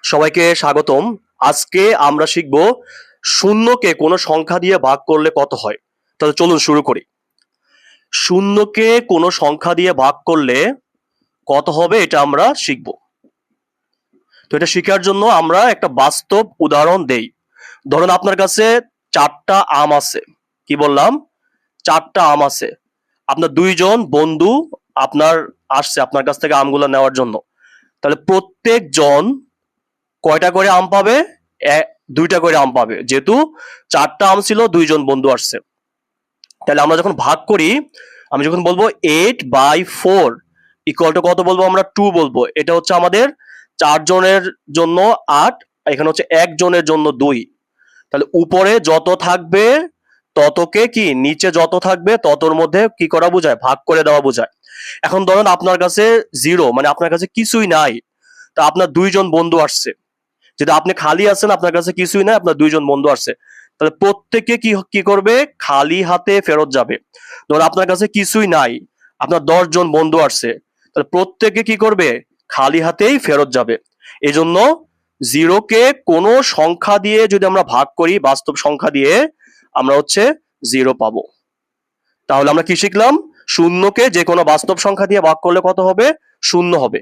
সবাইকে স্বাগতম। আজকে আমরা শিখব শূন্যকে কোনো সংখ্যা দিয়ে ভাগ করলে কত হয়। তাহলে চলুন শুরু করি। শূন্যকে কোনো সংখ্যা দিয়ে ভাগ করলে কত হবে এটা আমরা শিখব। তো এটা শেখার জন্য আমরা একটা বাস্তব উদাহরণ দেই। ধরুন আপনার কাছে 4টা আম আছে। কি বললাম? 4টা আম আছে। আপনার 2জন বন্ধু আসছে আপনার কাছ থেকে আমগুলো নেওয়ার জন্য। তাহলে প্রত্যেকজন কয়টা করে আম পাবে? 2টা করে আম পাবে, যেহেতু 4টা আম ছিল, 2জন বন্ধু আসছে। তাহলে আমরা যখন ভাগ করি, আমি যখন বলবো 8/4 ইকুয়াল টু কত বলবো? আমরা 2 বলবো। এটা হচ্ছে আমাদের 4 জনের জন্য 8, এখানে হচ্ছে 1 জনের জন্য 2। তাহলে উপরে যত থাকবে ততকে কি, নিচে যত থাকবে ততর মধ্যে কি করা বোঝায়? ভাগ করে দেওয়া বোঝায়। এখন ধরেন আপনার কাছে 0, মানে আপনার কাছে কিছুই নাই। তা আপনার 2জন বন্ধু আসছে, যেটা আপনি খালি আছেন, আপনার কাছে কিছুই নাই, আপনার 2জন বন্ধু আসছে। তাহলে প্রত্যেকে কি কি করবে? খালি হাতে ফেরত যাবে। ধর আপনার কাছে কিছুই নাই, আপনার 10জন বন্ধু আসছে, তাহলে প্রত্যেকে কি করবে? খালি হাতেই ফেরত যাবে। এজন্য জিরোকে কোনো সংখ্যা দিয়ে যদি আমরা ভাগ করি, বাস্তব সংখ্যা দিয়ে, আমরা হচ্ছে 0 পাবো। তাহলে আমরা কি শিখলাম? শূন্যকে যে কোনো বাস্তব সংখ্যা দিয়ে ভাগ করলে কত হবে? 0 হবে।